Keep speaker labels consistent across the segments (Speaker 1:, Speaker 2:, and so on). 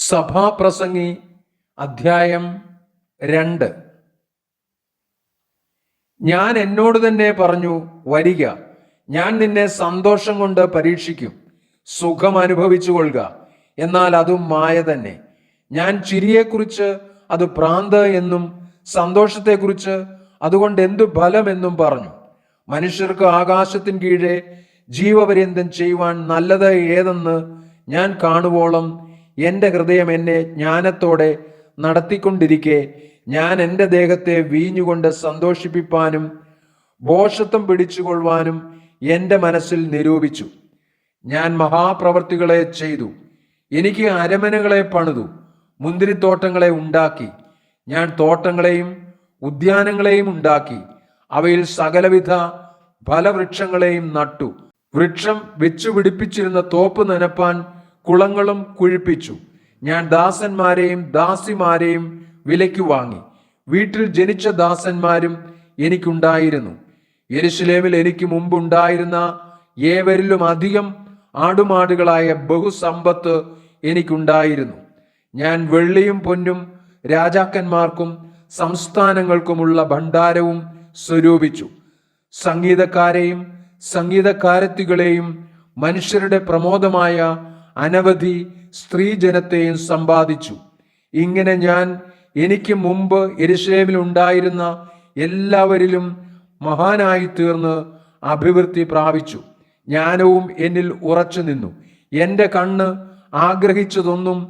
Speaker 1: സഭാപ്രസംഗി അധ്യായം 2. ഞാൻ എന്നോട് തന്നെ പറഞ്ഞു, വരിക, ഞാൻ നിന്നെ സന്തോഷം കൊണ്ട് പരീക്ഷിക്കും, സുഖം അനുഭവിച്ചു കൊള്ളുക. എന്നാൽ അതും മായ തന്നെ. ഞാൻ ചിരിയെക്കുറിച്ച് അത് ഭ്രാന്ത് എന്നും സന്തോഷത്തെക്കുറിച്ച് അതുകൊണ്ട് എന്തു ഫലമെന്നും പറഞ്ഞു. മനുഷ്യർക്ക് ആകാശത്തിന് കീഴെ ജീവപര്യന്തം ചെയ്യുവാൻ നല്ലത് ഏതെന്ന് ഞാൻ കാണുവോളം എൻ്റെ ഹൃദയം എന്നെ ജ്ഞാനത്തോടെ നടത്തിക്കൊണ്ടിരിക്കെ ഞാൻ എൻ്റെ ദേഹത്തെ വീഞ്ഞുകൊണ്ട് സന്തോഷിപ്പിപ്പാനും ഭോഷത്വം പിടിച്ചുകൊള്ളുവാനും എൻ്റെ മനസ്സിൽ നിരൂപിച്ചു. ഞാൻ മഹാപ്രവർത്തികളെ ചെയ്തു, എനിക്ക് അരമനകളെ പണിതു, മുന്തിരിത്തോട്ടങ്ങളെ ഉണ്ടാക്കി. ഞാൻ തോട്ടങ്ങളെയും ഉദ്യാനങ്ങളെയും ഉണ്ടാക്കി, അവയിൽ സകലവിധ ഫലവൃക്ഷങ്ങളെയും നട്ടു. വൃക്ഷം വെച്ചു പിടിപ്പിച്ചിരുന്ന തോപ്പ് നനപ്പാൻ കുളങ്ങളും കുഴിപ്പിച്ചു. ഞാൻ ദാസന്മാരെയും ദാസിമാരെയും വിലയ്ക്ക് വാങ്ങി. വീട്ടിൽ ജനിച്ച ദാസന്മാരും എനിക്കുണ്ടായിരുന്നു. യെരൂശലേമിൽ എനിക്ക് മുമ്പുണ്ടായിരുന്ന ഏവരിലും അധികം ആടുമാടുകളായ ബഹുസമ്പത്ത് എനിക്കുണ്ടായിരുന്നു. ഞാൻ വെള്ളിയും പൊന്നും രാജാക്കന്മാർക്കും സംസ്ഥാനങ്ങൾക്കുമുള്ള ഭണ്ഡാരവും സ്വരൂപിച്ചു. സംഗീതക്കാരെയും സംഗീതക്കാരത്തികളെയും മനുഷ്യരുടെ പ്രമോദമായ അനവധി സ്ത്രീജനത്തെയും സമ്പാദിച്ചു. ഇങ്ങനെ ഞാൻ എനിക്ക് മുമ്പ് യെരൂശലേമിൽ ഉണ്ടായിരുന്ന എല്ലാവരിലും മഹാനായി തീർന്ന് അഭിവൃദ്ധി പ്രാപിച്ചു. ജ്ഞാനവും എന്നിൽ ഉറച്ചു നിന്നു. എൻ്റെ കണ്ണ് ആഗ്രഹിച്ചതൊന്നും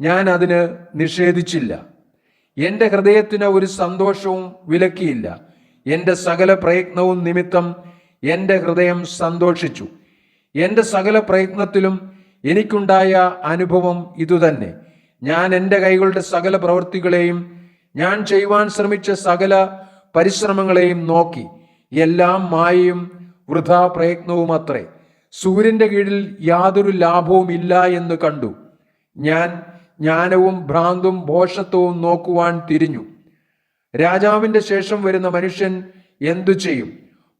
Speaker 1: ഞാൻ അതിന് നിഷേധിച്ചില്ല. എൻ്റെ ഹൃദയത്തിന് ഒരു സന്തോഷവും വിലക്കിയില്ല. എൻ്റെ സകല പ്രയത്നവും നിമിത്തം എൻ്റെ ഹൃദയം സന്തോഷിച്ചു. എൻ്റെ സകല പ്രയത്നത്തിലും എനിക്കുണ്ടായ അനുഭവം ഇതുതന്നെ. ഞാൻ എൻ്റെ കൈകളുടെ സകല പ്രവൃത്തികളെയും ഞാൻ ചെയ്യുവാൻ ശ്രമിച്ച സകല പരിശ്രമങ്ങളെയും നോക്കി. എല്ലാം മായയും വൃഥാ പ്രയത്നവും അത്രേ. സൂര്യന്റെ കീഴിൽ യാതൊരു ലാഭവും ഇല്ല എന്ന് കണ്ടു. ഞാൻ ജ്ഞാനവും ഭ്രാന്തും ഭോഷത്വവും നോക്കുവാൻ തിരിഞ്ഞു. രാജാവിന്റെ ശേഷം വരുന്ന മനുഷ്യൻ എന്തു ചെയ്യും?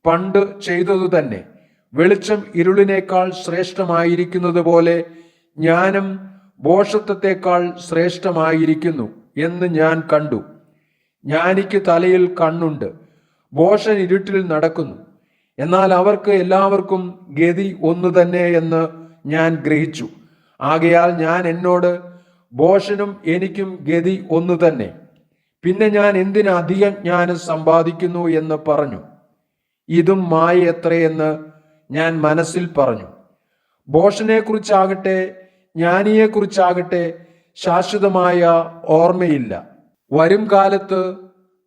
Speaker 1: പണ്ട് ചെയ്തതു തന്നെ. വെളിച്ചം ഇരുളിനേക്കാൾ ശ്രേഷ്ഠമായിരിക്കുന്നത് പോലെ ജ്ഞാനം ഭോഷത്വത്തെക്കാൾ ശ്രേഷ്ഠമായിരിക്കുന്നു എന്ന് ഞാൻ കണ്ടു. ജ്ഞാനിക്ക് തലയിൽ കണ്ണുണ്ട്, ഭോഷൻ ഇരുട്ടിൽ നടക്കുന്നു. എന്നാൽ അവർക്ക് എല്ലാവർക്കും ഗതി ഒന്നു തന്നെ എന്ന് ഞാൻ ഗ്രഹിച്ചു. ആകയാൽ ഞാൻ എന്നോട്, ഭോഷനും എനിക്കും ഗതി ഒന്നു തന്നെ. പിന്നെ ഞാൻ എന്തിന് അധിക ജ്ഞാനം സമ്പാദിക്കുന്നു എന്ന് പറഞ്ഞു. ഇതും മായ എത്രയെന്ന് ഞാൻ മനസ്സിൽ പറഞ്ഞു. ഭോഷനെ കുറിച്ചാകട്ടെ ജ്ഞാനിയെക്കുറിച്ചാകട്ടെ ശാശ്വതമായ ഓർമ്മയില്ല. വരും കാലത്ത്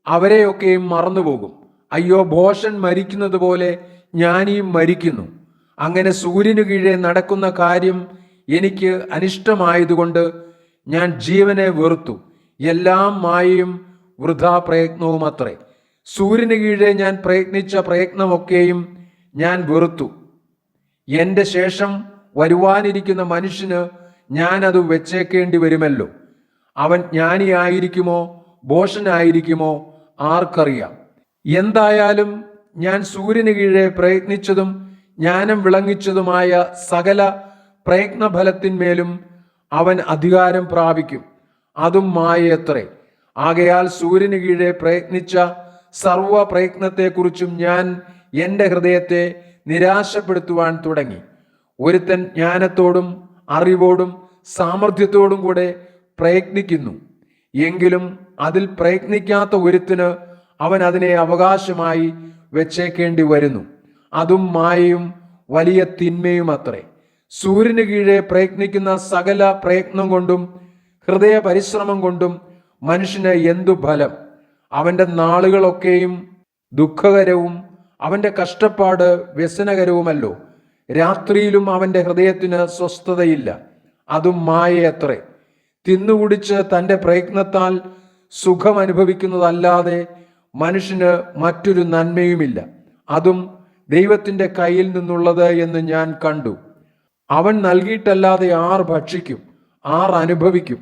Speaker 1: അവരെയൊക്കെയും മറന്നുപോകും. അയ്യോ, ഭോഷൻ മരിക്കുന്നത് പോലെ ജ്ഞാനിയും മരിക്കുന്നു. അങ്ങനെ സൂര്യനു കീഴെ നടക്കുന്ന കാര്യം എനിക്ക് അനിഷ്ടമായതുകൊണ്ട് ഞാൻ ജീവനെ വെറുത്തു. എല്ലാം മായയും വൃഥാ പ്രയത്നവും അത്രേ. സൂര്യന് കീഴെ ഞാൻ പ്രയത്നിച്ച പ്രയത്നമൊക്കെയും ഞാൻ വെറുത്തു. എൻ്റെ ശേഷം വരുവാനിരിക്കുന്ന മനുഷ്യന് ഞാൻ അത് വെച്ചേക്കേണ്ടി വരുമല്ലോ. അവൻ ജ്ഞാനിയായിരിക്കുമോ ഭോഷനായിരിക്കുമോ ആർക്കറിയാം. എന്തായാലും ഞാൻ സൂര്യന് കീഴെ പ്രയത്നിച്ചതും ജ്ഞാനം വിളങ്ങിച്ചതുമായ സകല പ്രയത്നഫലത്തിന്മേലും അവൻ അധികാരം പ്രാപിക്കും. അതും മായയത്രേ. ആകയാൽ സൂര്യന് കീഴെ പ്രയത്നിച്ച സർവ പ്രയത്നത്തെക്കുറിച്ചും ഞാൻ എൻ്റെ ഹൃദയത്തെ നിരാശപ്പെടുത്തുവാൻ തുടങ്ങി. ഒരുത്തൻ ജ്ഞാനത്തോടും അറിവോടും സാമർഥ്യത്തോടും കൂടെ പ്രയത്നിക്കുന്നു. എങ്കിലും അതിൽ പ്രയത്നിക്കാത്ത ഒരുത്തിന് അവൻ അതിനെ അവകാശമായി വെച്ചേക്കേണ്ടി വരുന്നു. അതും മായയും വലിയ തിന്മയും അത്രേ. സൂര്യന് കീഴെ പ്രയത്നിക്കുന്ന സകല പ്രയത്നം കൊണ്ടും ഹൃദയ പരിശ്രമം കൊണ്ടും മനുഷ്യന് എന്തു ഫലം? അവൻ്റെ നാളുകളൊക്കെയും ദുഃഖകരവും അവൻ്റെ കഷ്ടപ്പാട് വ്യസനകരവുമല്ലോ. രാത്രിയിലും അവൻ്റെ ഹൃദയത്തിന് സ്വസ്ഥതയില്ല. അതും മായയത്രേ. തിന്നുകുടിച്ച് തൻ്റെ പ്രയത്നത്താൽ സുഖം അനുഭവിക്കുന്നതല്ലാതെ മനുഷ്യന് മറ്റൊരു നന്മയുമില്ല. അതും ദൈവത്തിൻ്റെ കയ്യിൽ നിന്നുള്ളത് എന്ന് ഞാൻ കണ്ടു. അവൻ നൽകിയിട്ടല്ലാതെ ആർ ഭക്ഷിക്കും, ആർ അനുഭവിക്കും?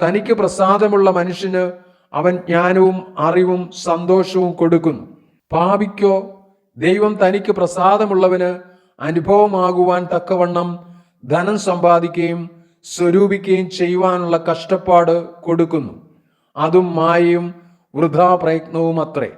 Speaker 1: തനിക്ക് പ്രസാദമുള്ള മനുഷ്യന് അവൻ ജ്ഞാനവും അറിവും സന്തോഷവും കൊടുക്കുന്നു. പാപിക്കോ ദൈവം തനിക്ക് പ്രസാദമുള്ളവന് അനുഭവമാകുവാൻ തക്കവണ്ണം ധനം സമ്പാദിക്കുകയും സ്വരൂപിക്കുകയും ചെയ്യുവാനുള്ള കഷ്ടപ്പാട് കൊടുക്കുന്നു. അതും മായയും വൃഥാ പ്രയത്നവും അത്രേ.